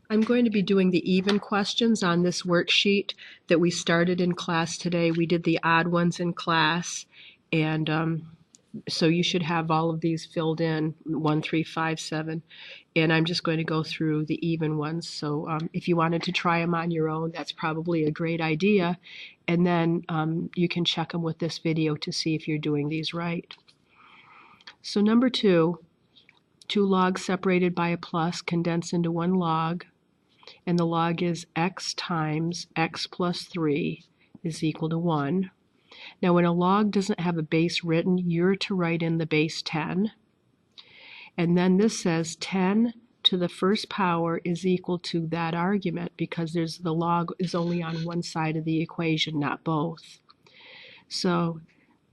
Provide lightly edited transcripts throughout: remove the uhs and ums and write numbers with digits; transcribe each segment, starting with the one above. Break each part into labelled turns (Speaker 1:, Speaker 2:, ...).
Speaker 1: I'm going to be doing the even questions on this worksheet that we started in class today. We did the odd ones in class, and so you should have all of these filled in, 1, 3, 5, 7. And I'm just going to go through the even ones. So if you wanted to try them on your own, that's probably a great idea. And then you can check them with this video to see if you're doing these right. So number 2, 2 logs separated by a plus condense into 1 log. And the log is x times x plus 3 is equal to 1. Now when a log doesn't have a base written, you're to write in the base 10. And then this says 10 to the first power is equal to that argument because the log is only on one side of the equation, not both. So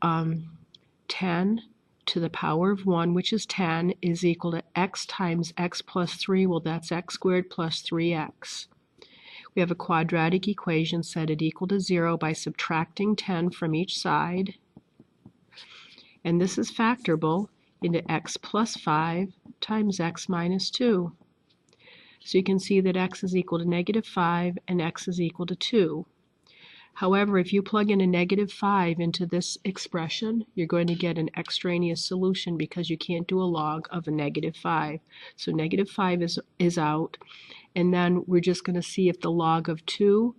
Speaker 1: 10 to the power of 1, which is 10, is equal to x times x plus 3. Well, that's x squared plus 3x. We have a quadratic equation, set it equal to 0 by subtracting 10 from each side. And this is factorable into x plus 5 times x minus 2. So you can see that x is equal to negative 5 and x is equal to 2. However, if you plug in a negative 5 into this expression, you're going to get an extraneous solution because you can't do a log of a negative 5. So negative 5 is out. And then we're just going to see if the log of 2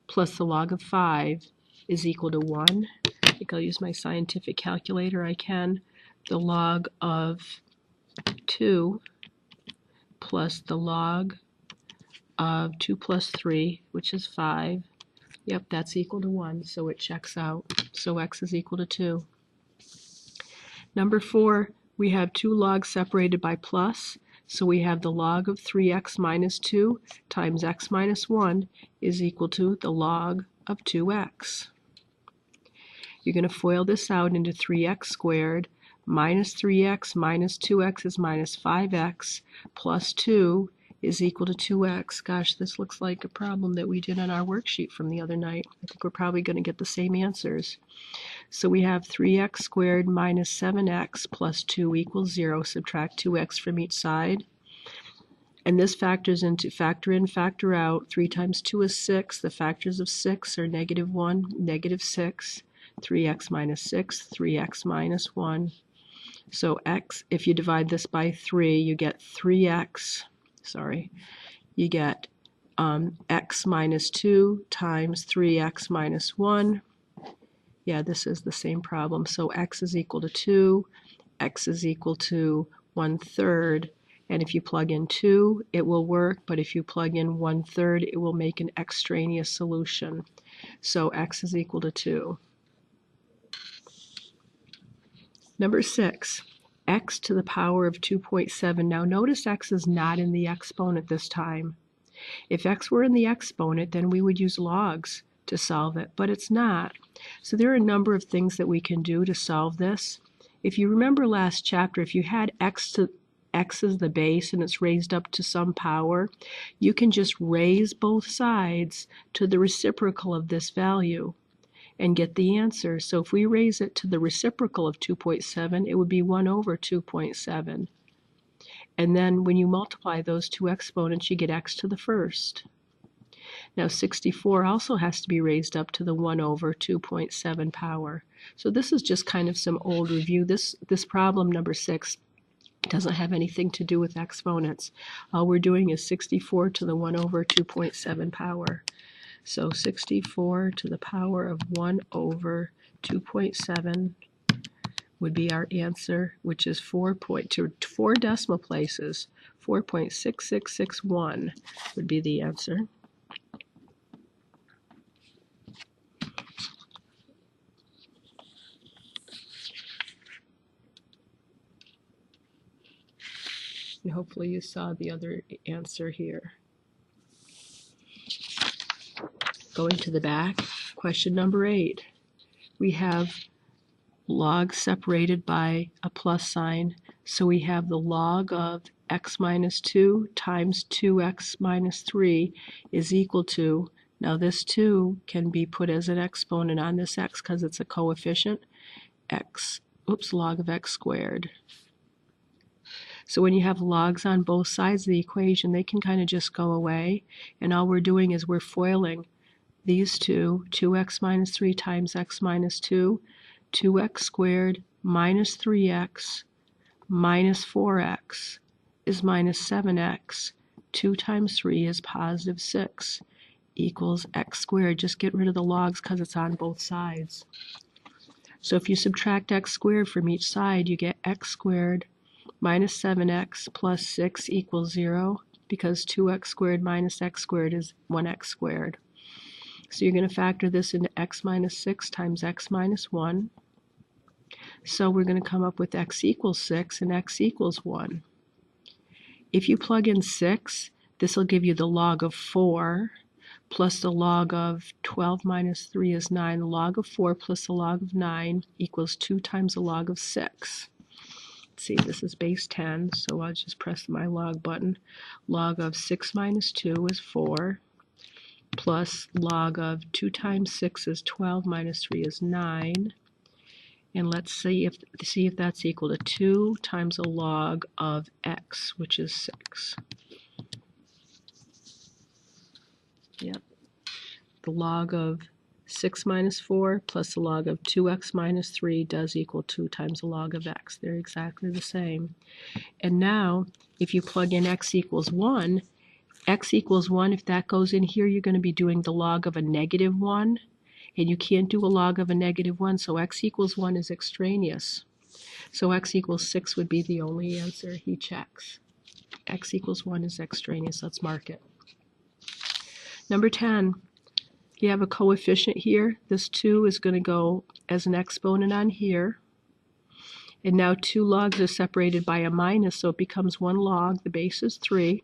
Speaker 1: plus the log of 5 is equal to 1. I think I'll use my scientific calculator. I can. The log of 2 plus the log of 2 plus 3, which is 5. Yep, that's equal to 1, so it checks out. So x is equal to 2. Number 4, we have 2 logs separated by plus. So we have the log of 3x minus 2 times x minus 1 is equal to the log of 2x. You're going to FOIL this out into 3x squared minus 3x minus 2x is minus 5x plus 2 is equal to 2x. Gosh, this looks like a problem that we did on our worksheet from the other night. I think we're probably going to get the same answers. So we have 3x squared minus 7x plus 2 equals 0. Subtract 2x from each side. And this factors into factor in, factor out. 3 times 2 is 6. The factors of 6 are negative 1, negative 6. 3x minus 6, 3x minus 1. So x, if you divide this by 3, you get 3x. You get x minus 2 times 3x minus 1. Yeah, this is the same problem. So x is equal to 2, x is equal to 1/3. And if you plug in 2, it will work, but if you plug in 1/3, it will make an extraneous solution. So x is equal to 2. Number 6, x to the power of 2.7. Now notice x is not in the exponent this time. If x were in the exponent, then we would use logs to solve it, but it's not. So there are a number of things that we can do to solve this. If you remember last chapter, if you had x as the base and it's raised up to some power, you can just raise both sides to the reciprocal of this value and get the answer. So if we raise it to the reciprocal of 2.7, it would be 1 over 2.7. And then when you multiply those two exponents, you get x to the first. Now 64 also has to be raised up to the 1 over 2.7 power. So this is just kind of some old review. This problem, number 6, doesn't have anything to do with exponents. All we're doing is 64 to the 1 over 2.7 power. So 64 to the power of 1 over 2.7 would be our answer, which is 4 decimal places. 4.6661 would be the answer. And hopefully you saw the other answer here. Going to the back, question number 8. We have logs separated by a plus sign. So we have the log of x minus 2 times 2x minus 3 is equal to, now this 2 can be put as an exponent on this x because it's a coefficient, log of x squared. So when you have logs on both sides of the equation, they can kind of just go away. And all we're doing is we're FOILing these two, 2x minus 3 times x minus 2, 2x squared minus 3x minus 4x is minus 7x. 2 times 3 is positive 6 equals x squared. Just get rid of the logs because it's on both sides. So if you subtract x squared from each side, you get x squared minus 7x plus 6 equals 0, because 2x squared minus x squared is 1x squared. So you're going to factor this into x minus 6 times x minus 1. So we're going to come up with x equals 6 and x equals 1. If you plug in 6, this will give you the log of 4 plus the log of 12 minus 3 is 9. The log of 4 plus the log of 9 equals 2 times the log of 6. Let's see, this is base 10, so I'll just press my log button. Log of 6 minus 2 is 4, plus log of 2 times 6 is 12, minus 3 is 9. And let's see if that's equal to 2 times the log of x, which is 6. Yep. The log of 6 minus 4 plus the log of 2x minus 3 does equal 2 times the log of x. They're exactly the same. And now, if you plug in x equals 1, if that goes in here, you're going to be doing the log of a negative 1. And you can't do a log of a negative 1, so x equals 1 is extraneous. So x equals 6 would be the only answer. He checks. X equals 1 is extraneous. Let's mark it. Number 10. You have a coefficient here. This 2 is going to go as an exponent on here. And now 2 logs are separated by a minus, so it becomes 1 log. The base is 3.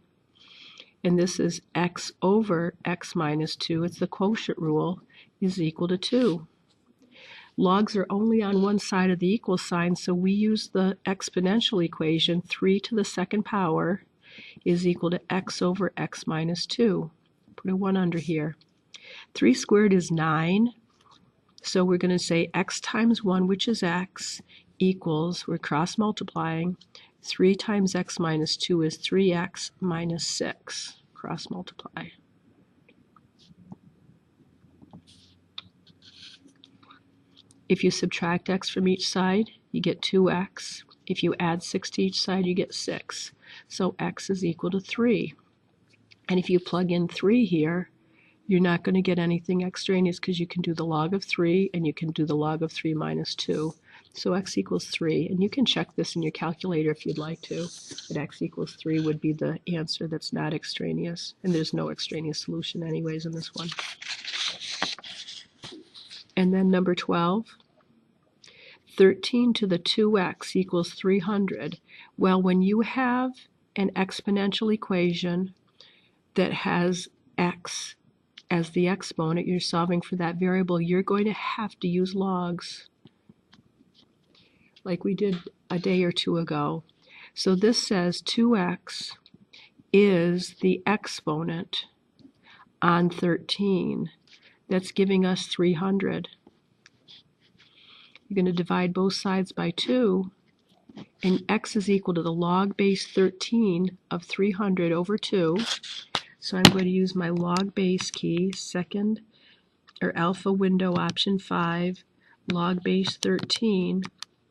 Speaker 1: And this is x over x minus 2. It's the quotient rule, is equal to 2. Logs are only on one side of the equal sign, so we use the exponential equation. 3 to the second power is equal to x over x minus 2. Put a 1 under here. 3 squared is 9, so we're going to say x times 1, which is x, equals, we're cross multiplying, 3 times x minus 2 is 3x minus 6. Cross multiply. If you subtract x from each side, you get 2x. If you add 6 to each side, you get 6. So x is equal to 3. And if you plug in 3 here, you're not going to get anything extraneous because you can do the log of 3 and you can do the log of 3 minus 2. So x equals 3. And you can check this in your calculator if you'd like to. But x equals 3 would be the answer that's not extraneous. And there's no extraneous solution anyways in this one. And then number 12. 13 to the 2x equals 300. Well, when you have an exponential equation that has x as the exponent, you're solving for that variable, you're going to have to use logs like we did a day or two ago. So this says 2x is the exponent on 13. That's giving us 300. You're going to divide both sides by 2, and x is equal to the log base 13 of 300 over 2. So I'm going to use my log base key, second or alpha window option 5, log base 13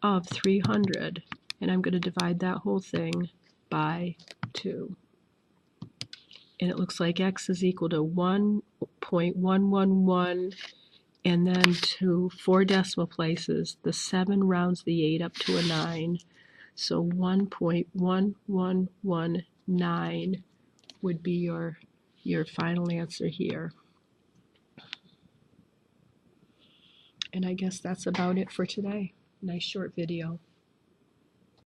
Speaker 1: of 300, and I'm going to divide that whole thing by 2. And it looks like x is equal to 1.111, and then to 4 decimal places. The 7 rounds the 8 up to a 9. So 1.1119 would be your final answer here. And I guess that's about it for today. Nice short video.